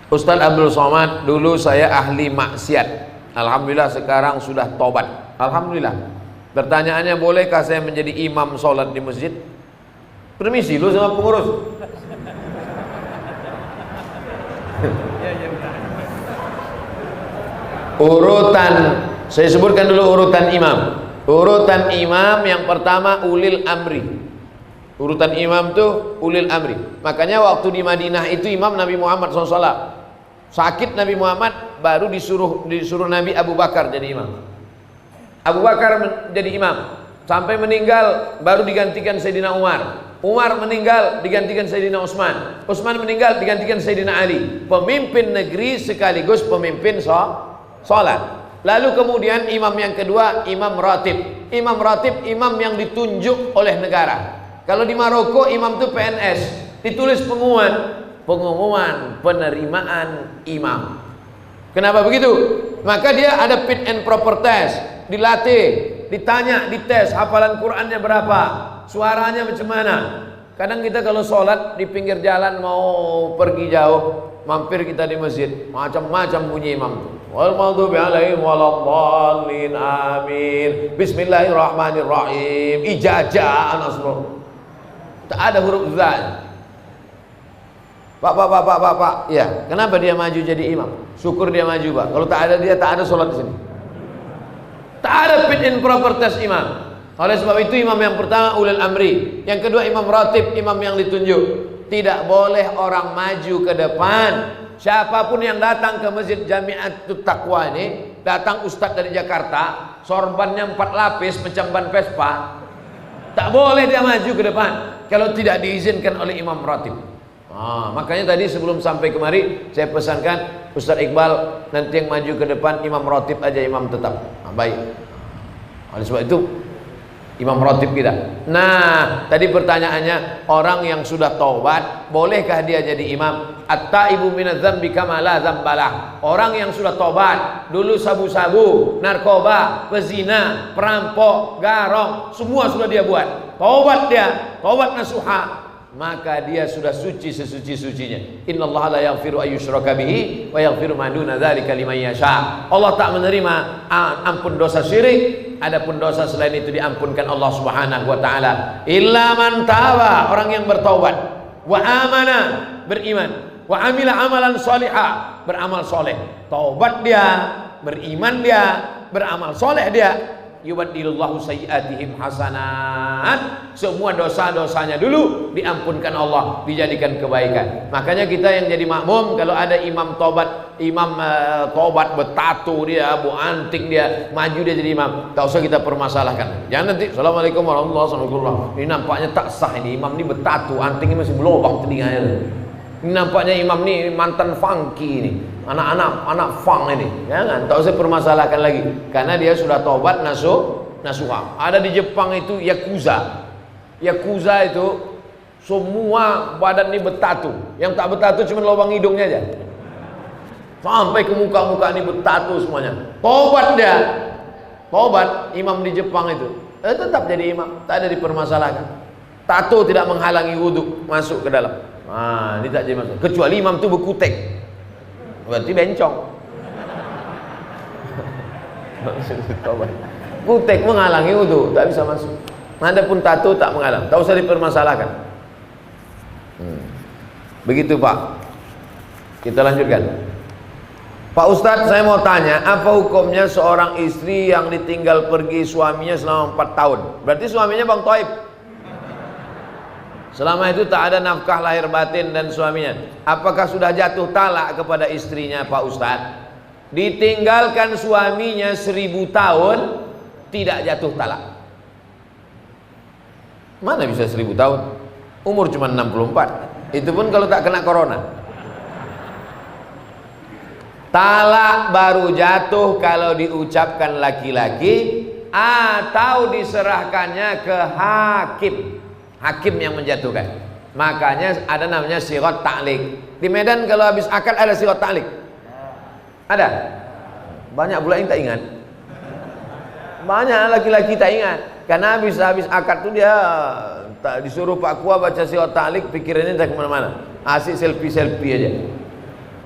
Ustadz Abdul Somad, dulu saya ahli maksiat. Alhamdulillah sekarang sudah tobat. Alhamdulillah. Pertanyaannya, bolehkah saya menjadi imam sholat di masjid? Permisi lu sama pengurus. Urutan, saya sebutkan dulu urutan imam. Urutan imam yang pertama ulil amri. Urutan imam tuh ulil amri. Makanya waktu di Madinah itu imam Nabi Muhammad SAW. Sakit Nabi Muhammad, baru disuruh Nabi Abu Bakar jadi imam. Abu Bakar jadi imam sampai meninggal, baru digantikan Sayyidina Umar. Umar meninggal, digantikan Sayyidina Utsman. Utsman meninggal, digantikan Sayyidina Ali. Pemimpin negeri sekaligus pemimpin sholat. Lalu kemudian imam yang kedua, imam ratib. Imam ratib, imam yang ditunjuk oleh negara. Kalau di Maroko imam itu PNS, ditulis pengumuman penerimaan imam. Kenapa begitu? Maka dia ada fit and proper test, dilatih, ditanya, dites hafalan Qurannya berapa, suaranya macam mana. Kadang kita kalau sholat di pinggir jalan mau pergi jauh, mampir kita di masjid, macam-macam bunyi imam tuh. Wal maghdubi alaihim waladdallin, amin, bismillahirrahmanirrahim, ijazah nasrul. Tak ada huruf zal. Pak, ya, kenapa dia maju jadi imam? Syukur dia maju, Pak. Kalau tak ada dia, tak ada sholat di sini. Tak ada fit and proper test imam. Oleh sebab itu imam yang pertama ulil amri, yang kedua imam ratib, imam yang ditunjuk. Tidak boleh orang maju ke depan. Siapapun yang datang ke Masjid Jami'atut Taqwa ini, datang ustadz dari Jakarta, sorbannya 4 lapis macam ban Vespa, tak boleh dia maju ke depan kalau tidak diizinkan oleh imam ratib. Makanya tadi sebelum sampai kemari saya pesankan Ustadz Iqbal nanti yang maju ke depan imam ratib aja, imam tetap. Baik. Oleh sebab itu imam ratib kita. Nah, tadi pertanyaannya, orang yang sudah taubat bolehkah dia jadi imam? At-taibu minadz dzambi kama la dzambalah. Orang yang sudah taubat, dulu sabu-sabu, narkoba, pezina, perampok, garong, semua sudah dia buat. Taubat dia, taubat nasuha, maka dia sudah suci sesuci-sucinya. Innallaha la yaghfiru ayyushraka bihi wa yaghfiru ma duna dzalika liman yasha. Allah tak menerima ampun dosa syirik, adapun dosa selain itu diampunkan Allah Subhanahu wa taala. Illa man taba, orang yang bertaubat, wa amana, beriman, wa amila amalan salihah, beramal soleh. Taubat dia, beriman dia, beramal soleh dia. Yubaddilullahu sayyi'atihim hasanat. Semua dosa-dosanya dulu diampunkan Allah, dijadikan kebaikan. Makanya kita yang jadi makmum, kalau ada imam tobat, tobat bertato dia, bu anting dia, maju dia jadi imam, tak usah kita permasalahkan. Jangan nanti assalamualaikum warahmatullahi wabarakatuh, ini nampaknya tak sah, ini imam ini bertato, antingnya masih berlubang telinganya. Ini nampaknya imam ini mantan funky ini, anak funk ini. Jangan, tak usah permasalahkan lagi, karena dia sudah tobat nasuha. Ada di Jepang itu yakuza. Yakuza itu semua badan ini bertato. Yang tak bertato cuma lubang hidungnya aja. Sampai ke muka-muka ini bertato semuanya. Tobat dia. Tobat imam di Jepang itu. Tetap jadi imam, tak ada dipermasalahkan. Tato tidak menghalangi wudhu masuk ke dalam. Ini tak jadi masalah. Kecuali imam itu berkutek, berarti bencong. Kutek menghalangi wudhu, tak bisa masuk. Adapun tato tak menghalang, tak usah dipermasalahkan. Begitu Pak. Kita lanjutkan. Pak Ustadz, saya mau tanya, apa hukumnya seorang istri yang ditinggal pergi suaminya selama 4 tahun? Berarti suaminya Bang Toib. Selama itu tak ada nafkah lahir batin dan suaminya. Apakah sudah jatuh talak kepada istrinya Pak Ustadz? Ditinggalkan suaminya 1000 tahun, tidak jatuh talak. Mana bisa 1000 tahun? Umur cuma 64. Itu pun kalau tak kena corona. Talak baru jatuh kalau diucapkan laki-laki atau diserahkannya ke hakim. Hakim yang menjatuhkan. Makanya ada namanya sirat ta'liq. Di Medan kalau habis akad ada sirat ta'liq. Ada? Banyak pula yang tak ingat. Banyak laki-laki tak ingat. Karena habis akad tu dia tak disuruh Pak Kua baca sirat ta'liq, pikirannya tak kemana-mana. Asik selfie aja.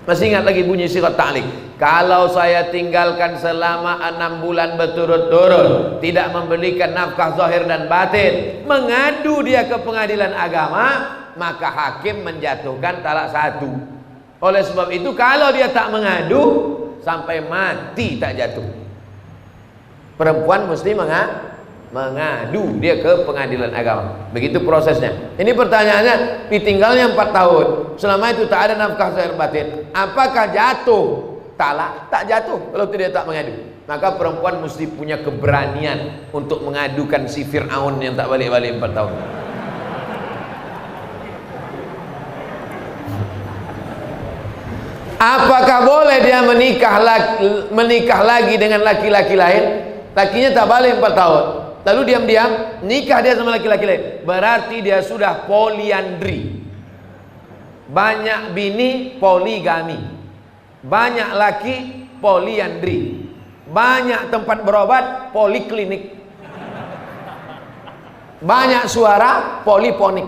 Masih ingat lagi bunyi sirat ta'liq? Kalau saya tinggalkan selama 6 bulan berturut-turut, tidak memberikan nafkah zahir dan batin, mengadu dia ke pengadilan agama, maka hakim menjatuhkan talak 1. Oleh sebab itu kalau dia tak mengadu, sampai mati tak jatuh. Perempuan mesti mengadu dia ke pengadilan agama. Begitu prosesnya. Ini pertanyaannya, ditinggalnya 4 tahun, selama itu tak ada nafkah zahir batin, apakah jatuh talak? Tak jatuh kalau dia tak mengadu. Maka perempuan mesti punya keberanian untuk mengadukan si Fir'aun yang tak balik-balik 4 tahun. Apakah boleh dia menikah lagi dengan laki-laki lain? Lakinya tak balik 4 tahun, lalu diam-diam nikah dia sama laki-laki lain, berarti dia sudah poliandri. Banyak bini, poligami. Banyak laki, poliandri. Banyak tempat berobat, poliklinik. Banyak suara, poliponik.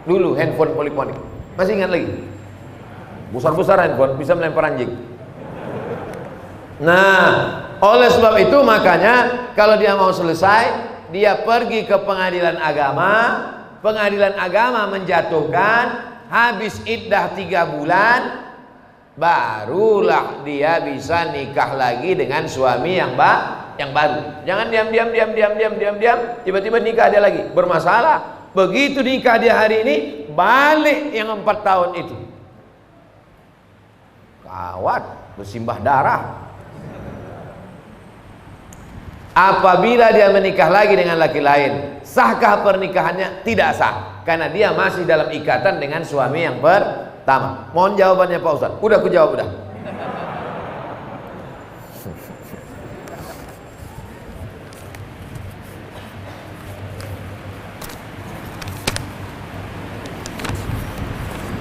Dulu handphone poliponik. Masih ingat lagi? Besar-besar handphone, bisa melempar anjing. Nah, oleh sebab itu makanya kalau dia mau selesai, dia pergi ke pengadilan agama. Pengadilan agama menjatuhkan, habis iddah 3 bulan, barulah dia bisa nikah lagi dengan suami yang baru. Jangan diam, tiba-tiba nikah dia lagi, bermasalah. Begitu nikah dia hari ini, balik yang 4 tahun itu. Kawat, bersimbah darah. Apabila dia menikah lagi dengan laki lain, sahkah pernikahannya? Tidak sah, karena dia masih dalam ikatan dengan suami yang pertama. Mohon jawabannya Pak Ustaz. Udah aku jawab udah.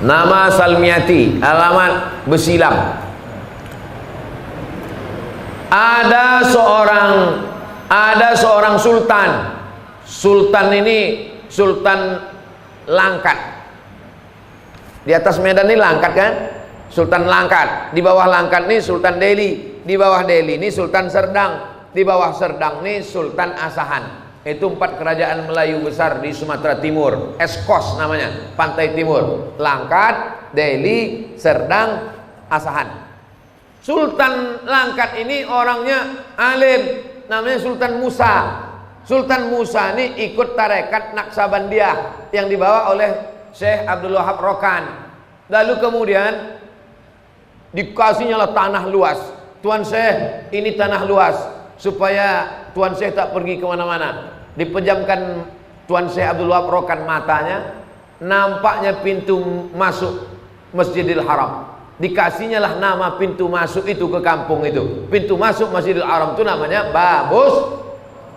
Nama Salmiati, alamat Besilam. Ada seorang sultan. Sultan ini Sultan Langkat. Di atas Medan ini Langkat kan? Sultan Langkat. Di bawah Langkat ini Sultan Delhi. Di bawah Delhi ini Sultan Serdang. Di bawah Serdang ini Sultan Asahan. Itu 4 kerajaan Melayu besar di Sumatera Timur. Eskos namanya, pantai timur. Langkat, Delhi, Serdang, Asahan. Sultan Langkat ini orangnya alim, namanya Sultan Musa. Sultan Musa ini ikut tarekat Naksabandiyah yang dibawa oleh Syekh Abdul Wahab Rokan. Lalu kemudian dikasihnya lah tanah luas. Tuan Syekh, ini tanah luas, supaya Tuan Syekh tak pergi kemana-mana. Dipejamkan Tuan Syekh Abdul Wahab Rokan matanya, nampaknya pintu masuk Masjidil Haram. Dikasihnya lah nama pintu masuk itu ke kampung itu. Pintu masuk Masjidil Haram itu namanya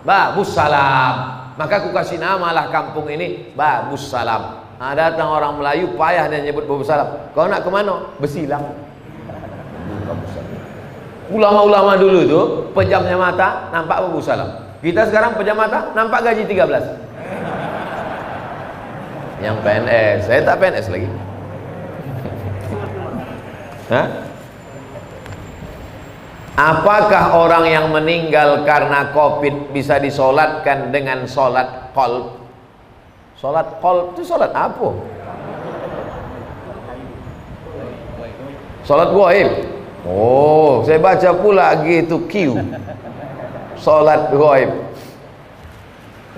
Babus Salam. Maka aku kasih nama lah kampung ini Babus Salam. Nah, datang orang Melayu payah dia nyebut Babus Salam. Kau nak kemana? Besilam. Ulama-ulama dulu itu pejamnya mata nampak Babus Salam. Kita sekarang pejam mata nampak gaji 13. Yang PNS, saya tak PNS lagi. Hah? Apakah orang yang meninggal karena COVID bisa disolatkan dengan solat qalb? Solat qalb itu solat apa? Solat gaib. Oh, saya baca pula gitu Q. Solat gaib.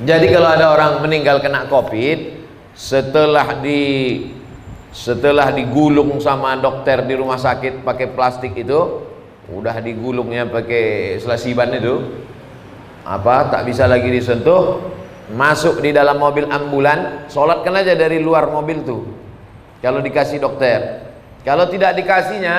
Jadi kalau ada orang meninggal kena COVID, setelah digulung sama dokter di rumah sakit pakai plastik itu, udah digulungnya pakai selasiban itu, tak bisa lagi disentuh, masuk di dalam mobil ambulan, sholatkan aja dari luar mobil tuh kalau dikasih dokter. Kalau tidak dikasihnya,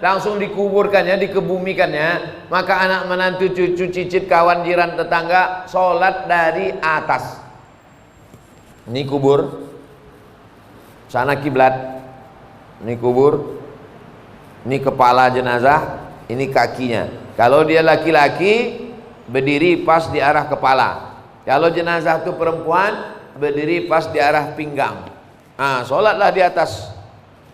langsung dikuburkannya, dikebumikannya, maka anak menantu, cucu, cicit, kawan, jiran, tetangga sholat dari atas. Ini kubur, sana kiblat, ini kubur, ini kepala jenazah, ini kakinya. Kalau dia laki-laki, berdiri pas di arah kepala. Kalau jenazah itu perempuan, berdiri pas di arah pinggang. Sholatlah di atas.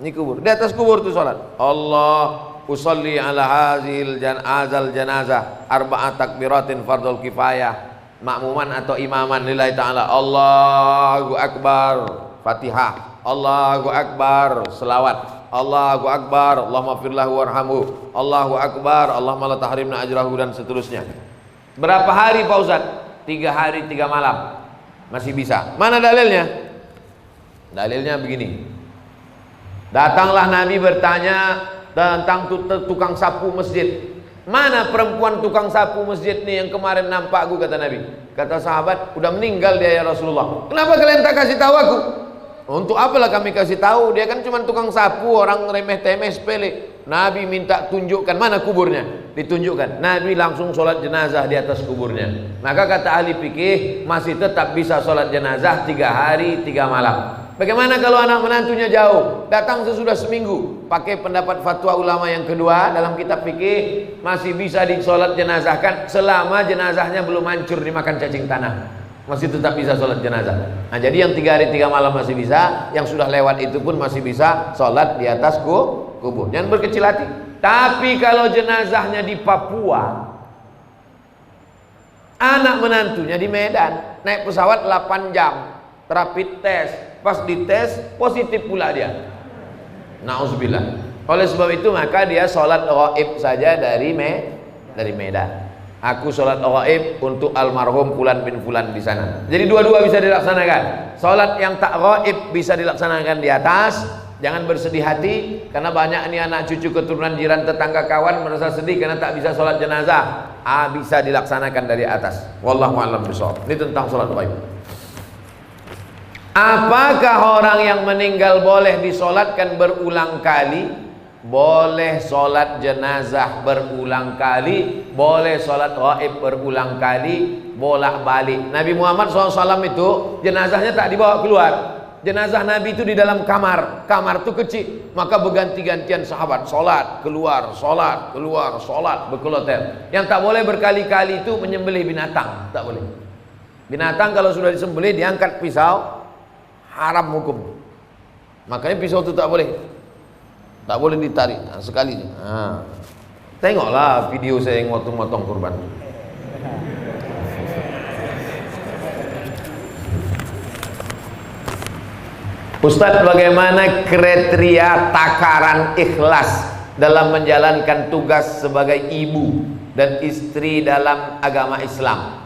Ini kubur. Di atas kubur tuh sholat. Allah usolli ala hazil janazah arba'at takbiratin fardul kifayah. Makmuman atau imaman lillahi ta'ala. Allahu akbar. Fatihah. Allahu akbar. Selawat. Allahu akbar. Allahumma firlahu warhamhu. Allahu akbar. Allahumma la tahrimna ajrahu, dan seterusnya. Berapa hari Pak Ustaz? 3 hari 3 malam. Masih bisa. Mana dalilnya? Dalilnya begini. Datanglah Nabi bertanya tentang tukang sapu masjid. Mana perempuan tukang sapu masjid nih yang kemarin nampak aku, kata Nabi. Kata sahabat, udah meninggal dia ya Rasulullah. Kenapa kalian tak kasih tahu aku? Untuk apalah kami kasih tahu? Dia kan cuma tukang sapu, orang remeh-temeh sepele. Nabi minta tunjukkan mana kuburnya. Ditunjukkan. Nabi langsung sholat jenazah di atas kuburnya. Maka kata ahli fikih, masih tetap bisa sholat jenazah 3 hari 3 malam. Bagaimana kalau anak menantunya jauh, datang sesudah seminggu? Pakai pendapat fatwa ulama yang kedua dalam kitab fikih, masih bisa disolat jenazahkan selama jenazahnya belum hancur dimakan cacing tanah. Masih tetap bisa sholat jenazah. Nah, jadi yang 3 hari 3 malam masih bisa, yang sudah lewat itu pun masih bisa sholat di atas kubur. Jangan berkecil hati. Tapi kalau jenazahnya di Papua, anak menantunya di Medan, naik pesawat 8 jam, rapid test, pas dites positif pula dia. Nauzubillah. Oleh sebab itu maka dia sholat ghaib saja dari Medan. Aku sholat ghaib untuk almarhum Fulan bin Fulan di sana. Jadi dua-dua bisa dilaksanakan. Sholat yang tak ghaib bisa dilaksanakan di atas. Jangan bersedih hati karena banyak nih anak cucu keturunan jiran tetangga kawan merasa sedih karena tak bisa sholat jenazah. Bisa dilaksanakan dari atas. Wallahu a'lam bishawab. Ini tentang sholat ghaib. Apakah orang yang meninggal boleh disolatkan berulang kali? Boleh sholat jenazah berulang kali, boleh sholat ghaib berulang kali, bolak-balik. Nabi Muhammad SAW itu jenazahnya tak dibawa keluar. Jenazah Nabi itu di dalam kamar. Kamar itu kecil, maka berganti-gantian sahabat sholat keluar, sholat berkeloter. Yang tak boleh berkali-kali itu menyembelih binatang, tak boleh. Binatang kalau sudah disembelih diangkat pisau, haram hukum. Makanya pisau itu tak boleh ditarik. Nah, sekali. Nah, tengoklah video saya yang motong-motong kurban. Ustadz, bagaimana kriteria takaran ikhlas dalam menjalankan tugas sebagai ibu dan istri dalam agama Islam?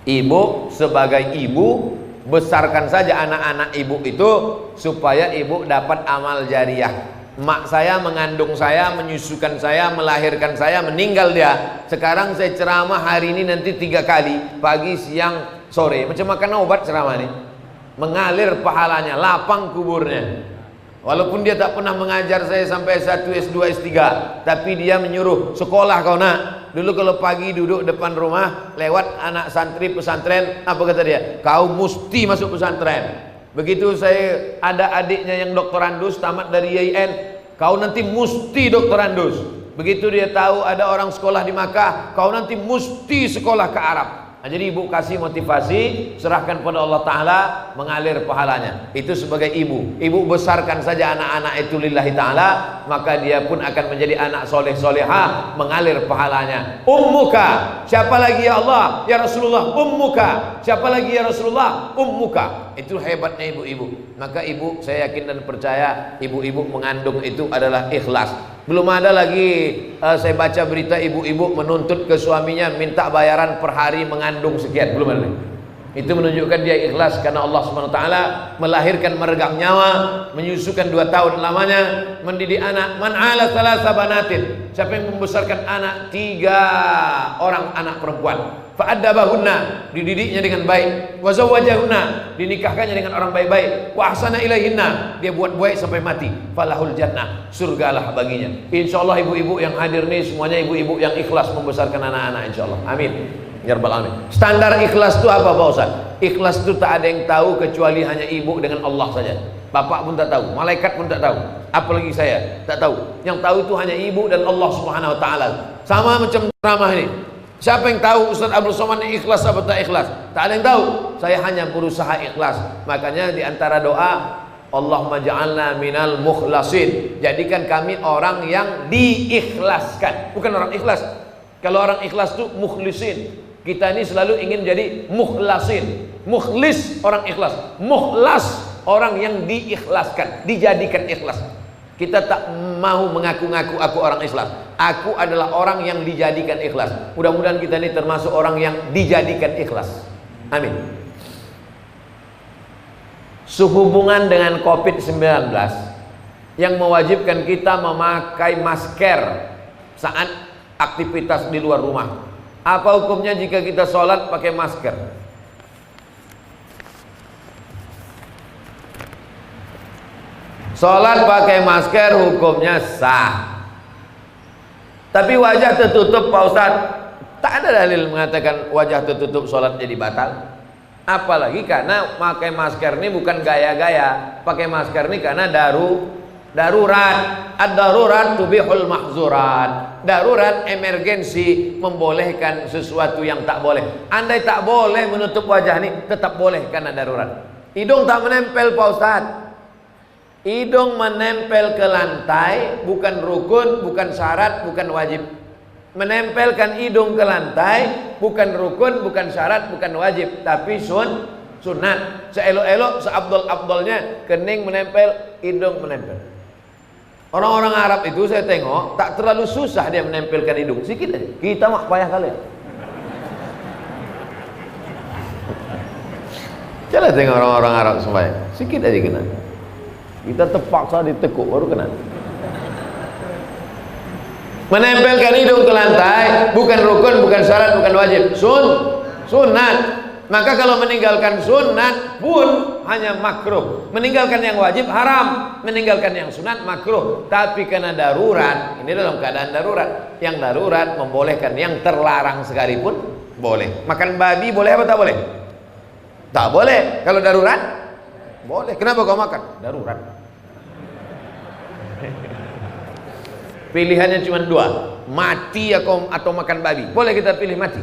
Ibu sebagai ibu, besarkan saja anak-anak ibu itu supaya ibu dapat amal jariah. Mak saya mengandung saya, menyusukan saya, melahirkan saya, meninggal dia. Sekarang saya ceramah hari ini nanti 3 kali, pagi, siang, sore. Macam makan obat ceramah ini. Mengalir pahalanya, lapang kuburnya. Walaupun dia tak pernah mengajar saya sampai S1, S2, S3, tapi dia menyuruh, sekolah kau nak. Dulu kalau pagi duduk depan rumah, lewat anak santri pesantren, apa kata dia? Kau mesti masuk pesantren. Begitu saya ada adiknya yang doktorandus, tamat dari IAIN, kau nanti mesti doktorandus. Begitu dia tahu ada orang sekolah di Makkah, kau nanti mesti sekolah ke Arab. Nah, jadi ibu kasih motivasi, serahkan pada Allah Ta'ala, mengalir pahalanya. Itu sebagai ibu. Ibu besarkan saja anak-anak itu lillahi ta'ala, maka dia pun akan menjadi anak soleh solehah, mengalir pahalanya. Ummuka, siapa lagi ya Allah? Ya Rasulullah, ummuka. Siapa lagi ya Rasulullah? Ummuka. Itu hebatnya ibu-ibu. Maka ibu, saya yakin dan percaya, ibu-ibu mengandung itu adalah ikhlas. Belum ada lagi saya baca berita ibu-ibu menuntut ke suaminya minta bayaran per hari mengandung sekian. Belum ada. Itu menunjukkan dia ikhlas karena Allah SWT melahirkan meregang nyawa, menyusukan 2 tahun lamanya, mendidik anak. Man ala salasa banatin, siapa yang membesarkan anak 3 orang anak perempuan, fa'addabahunna, dididiknya dengan baik, wa zawwajahunna, dinikahkannya dengan orang baik-baik, wa ahsana ilaihinna, dia buat baik sampai mati, falahul jannah, surgalah baginya. Insyaallah ibu-ibu yang hadir nih semuanya ibu-ibu yang ikhlas membesarkan anak-anak, insyaallah. Amin ya rabbal alamin. Standar ikhlas itu apa Pak Ustaz? Ikhlas itu tak ada yang tahu kecuali hanya ibu dengan Allah saja. Bapak pun tak tahu, malaikat pun tak tahu, apalagi saya tak tahu. Yang tahu itu hanya ibu dan Allah Subhanahu wa taala. Sama macam ceramah ini. Siapa yang tahu Ustaz Abdul Somad ikhlas atau tak ikhlas? Tak ada yang tahu. Saya hanya berusaha ikhlas. Makanya di antara doa, Allahumma ja'alna minal mukhlasin. Jadikan kami orang yang diikhlaskan, bukan orang ikhlas. Kalau orang ikhlas itu mukhlisin. Kita ini selalu ingin jadi mukhlasin. Mukhlis orang ikhlas, mukhlas orang yang diikhlaskan, dijadikan ikhlas. Kita tak mau mengaku-ngaku aku orang ikhlas. Aku adalah orang yang dijadikan ikhlas. Mudah-mudahan kita ini termasuk orang yang dijadikan ikhlas. Amin. Sehubungan dengan COVID-19 yang mewajibkan kita memakai masker saat aktivitas di luar rumah. Apa hukumnya jika kita sholat pakai masker? Sholat pakai masker hukumnya sah. Tapi wajah tertutup Pak Ustadz, tak ada dalil mengatakan wajah tertutup sholat jadi batal. Apalagi karena pakai masker ini bukan gaya-gaya. Pakai masker ini karena darurat. Ad-darurat tubihul mahzurat. Darurat, emergensi, membolehkan sesuatu yang tak boleh. Andai tak boleh menutup wajah ini, tetap boleh karena darurat. Hidung tak menempel Pak Ustadz. Hidung menempel ke lantai bukan rukun, bukan syarat, bukan wajib. Menempelkan hidung ke lantai bukan rukun, bukan syarat, bukan wajib, tapi sunat. Seelok-elok, seabdol-abdolnya kening menempel, hidung menempel. Orang-orang Arab itu saya tengok tak terlalu susah dia menempelkan hidung, sikit aja. Kita mah payah kali ya. Coba tengok orang-orang Arab sembahyang, sikit aja kena. Kita terpaksa ditekuk baru kena. Menempelkan hidung ke lantai bukan rukun, bukan syarat, bukan wajib, sunat. Maka kalau meninggalkan sunat pun hanya makruh. Meninggalkan yang wajib haram, meninggalkan yang sunat makruh. Tapi karena darurat, ini dalam keadaan darurat. Yang darurat membolehkan, yang terlarang sekalipun boleh. Makan babi boleh apa tak boleh? Tak boleh. Kalau darurat boleh. Kenapa kau makan? Darurat. Pilihannya cuma dua, mati atau makan babi. Boleh kita pilih mati?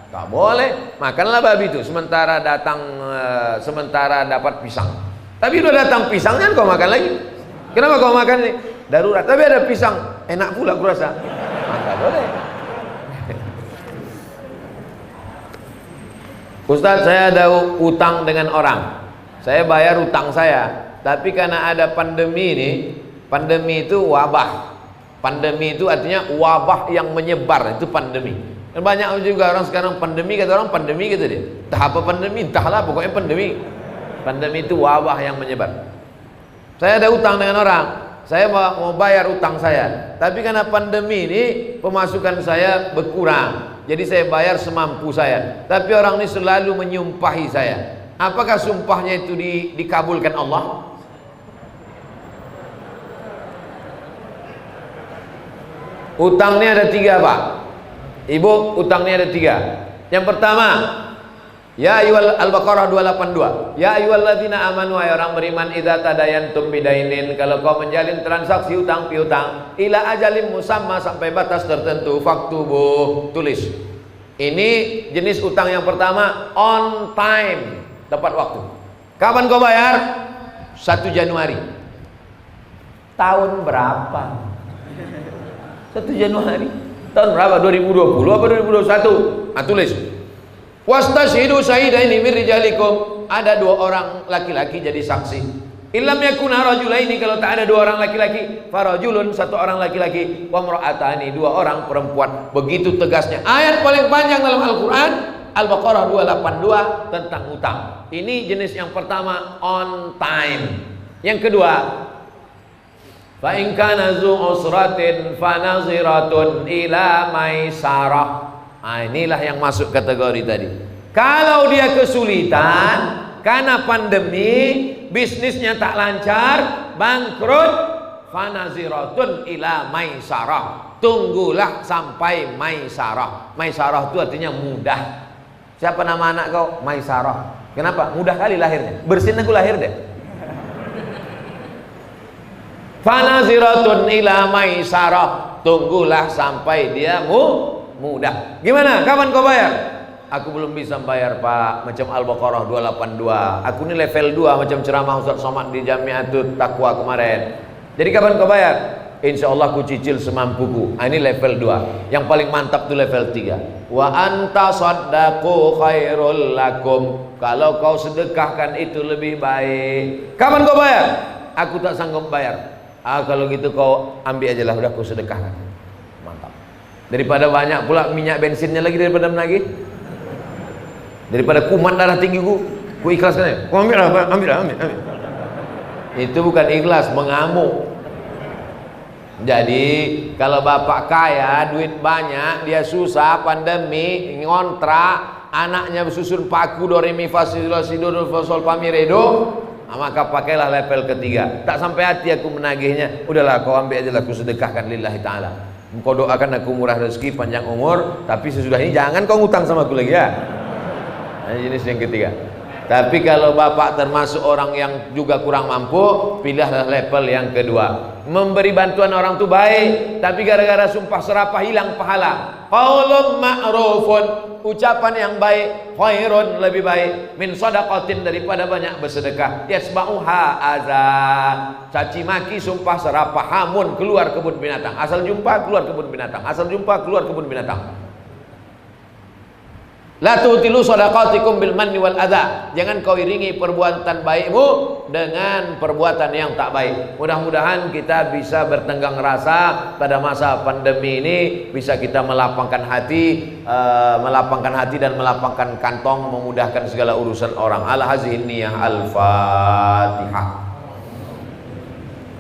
Tak boleh. Makanlah babi itu sementara dapat pisang. Tapi udah datang pisang kan kau makan lagi. Kenapa kau makan ini? Darurat. Tapi ada pisang, enak pula kurasa. Maka boleh. Ustaz, saya ada utang dengan orang. Saya bayar utang saya. Tapi karena ada pandemi ini, pandemi itu wabah. Pandemi itu artinya wabah yang menyebar, itu pandemi. Dan banyak juga orang sekarang pandemi, kata orang pandemi gitu dia. Entah apa pandemi, entahlah pokoknya pandemi. Pandemi itu wabah yang menyebar. Saya ada utang dengan orang, saya mau bayar utang saya. Tapi karena pandemi ini pemasukan saya berkurang, jadi saya bayar semampu saya. Tapi orang ini selalu menyumpahi saya. Apakah sumpahnya itu dikabulkan Allah? Utangnya ada tiga Pak Ibu, utangnya ada tiga. Yang pertama, ya ayyuhal Al-Baqarah 282. Ya ayyuhalladzina amanu, ay orang beriman, idza tadayantum bidainin, kalau kau menjalin transaksi utang piutang, ila ajalin musamma, sampai batas tertentu, faktubu, tulis. Ini jenis utang yang pertama, on time, tepat waktu. Kapan kau bayar? 1 Januari. Tahun berapa? 1 Januari. Tahun berapa? 2020 apa 2021? Nah, tulis. Wastashhidu syahidaini min rijalikum. Ada 2 orang laki-laki jadi saksi. Illam yakuna rajulaini, kalau tak ada 2 orang laki-laki, farajulun, 1 orang laki-laki, wa imra'atani, 2 orang perempuan. Begitu tegasnya. Ayat paling panjang dalam Al-Qur'an, Al-Baqarah 282 tentang utang. Ini jenis yang pertama, on time. Yang kedua, fa in kana zu usratin fanaziratun ila maisarah. Nah, inilah yang masuk kategori tadi. Kalau dia kesulitan karena pandemi, bisnisnya tak lancar, bangkrut, fanaziratun ila maisarah. Tunggulah sampai maisarah. Maisarah itu artinya mudah. Siapa nama anak kau? Maisarah. Kenapa? Mudah kali lahirnya. Bersin aku lahir deh. Fanaziratun ila maisarah. Tunggulah sampai dia mudah. Gimana? Kapan kau bayar? Aku belum bisa bayar Pak, macam Al-Baqarah 282. Aku ini level 2 macam ceramah Ustaz Somad di Jamiatul Taqwa kemarin. Jadi kapan kau bayar? Insya Allah aku cicil semampuku. Ini level 2. Yang paling mantap tuh level 3. Wa anta saddaqu khairul lakum. Kalau kau sedekahkan itu lebih baik. Kapan kau bayar? Aku tak sanggup bayar. Kalau gitu kau ambil aja lah, udah aku sedekahkan. Mantap. Daripada banyak pula minyak bensinnya lagi daripada menagih. Daripada kuman darah tinggi ku ikhlaskan ya. Kau ambil. Itu bukan ikhlas, mengamuk. Jadi kalau bapak kaya, duit banyak, dia susah, pandemi, ngontrak, anaknya bersusun paku do re mi fa si do sol fa mi re do, maka pakailah level ketiga. Tak sampai hati aku menagihnya, udahlah kau ambil aja lah, aku sedekahkan lillahi ta'ala. Kau doakan aku murah rezeki, panjang umur, tapi sesudah ini jangan kau ngutang sama aku lagi ya. Nah, jenis yang ketiga. Tapi kalau bapak termasuk orang yang juga kurang mampu, pilihlah level yang kedua. Memberi bantuan orang itu baik, tapi gara-gara sumpah serapah hilang pahala. Qaulun ma'rufun, ucapan yang baik, khairun lebih baik min shadaqatin, daripada banyak bersedekah. Yasba'uha azan, caci maki, sumpah serapah, hamun, keluar kebun binatang. Asal jumpa keluar kebun binatang, asal jumpa keluar kebun binatang. La tutilu shadaqatikum bil manni wal adha. Jangan kau iringi perbuatan baikmu dengan perbuatan yang tak baik. Mudah-mudahan kita bisa bertenggang rasa pada masa pandemi ini, bisa kita melapangkan hati dan melapangkan kantong, memudahkan segala urusan orang. Ala hazihi niyah al-Fatihah.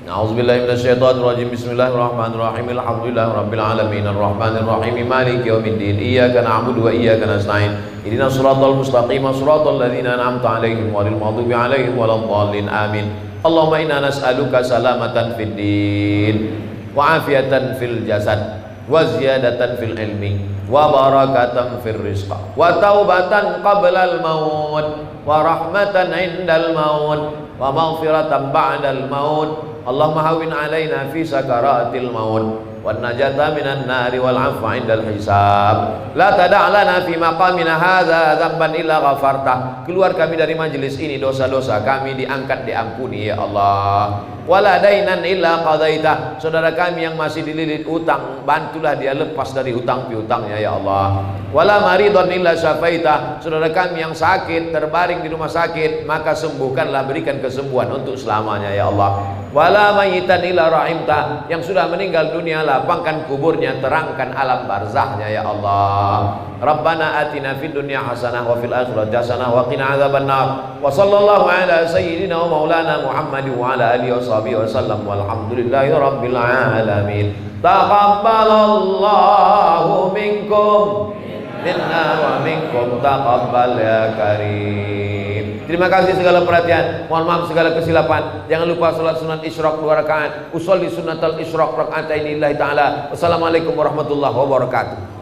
A'udzubillahi minasyaitonirrajim. Bismillahirrahmanirrahim. Alhamdulillahirabbil alamin arrahmanirrahim maliki yaumiddin. Iyyaka na'budu wa iyyaka nasta'in. Ihdinas siratal mustaqim, siratal ladzina an'amta 'alaihim ghairil maghdubi 'alaihim waladdallin. Amin. Allahumma inna nas'aluka salamatan fid din wa afiatan fil jasad wa ziyadatan fil ilmi wa barakatan fil rizq wa taubatan qablal maut wa rahmatan 'indal maut wa maghfiratan ba'dal maut. Allahumma hawwin 'alaina fi sakaratil maut wan najata minan nari wal 'afwa 'indal hisab. La tada' lana fi maqamina hadza dzamban illa ghafarta. Keluar kami dari majelis ini, dosa-dosa kami diangkat, diampuni ya Allah. Wala dainan illa qadaita. Saudara kami yang masih dililit utang, bantulah dia lepas dari hutang piutangnya ya Allah. Wala maridon illa syafaita. Saudara kami yang sakit, terbaring di rumah sakit, maka sembuhkanlah, berikan kesembuhan untuk selamanya ya Allah. Wala mayitan illa rahimta. Yang sudah meninggal dunia, lapangkan kuburnya, terangkan alam barzahnya ya Allah. Rabbana atina fid dunya hasanah wa fil akhirati hasanah wa qina adzabannar. Wa sallallahu ala sayyidina wa maulana Muhammad wa ala alihi wa sahbihi wasallam walhamdulillahi rabbil alamin. Taqabbalallahu minkum minna wa minkum taqabbal ya karim. Terima kasih segala perhatian. Mohon maaf segala kesilapan. Jangan lupa salat sunat isyraq 2 rakaat. Usolli sunnatal isyraq raka'ataini lillahi ta'ala. Wassalamualaikum warahmatullahi wabarakatuh.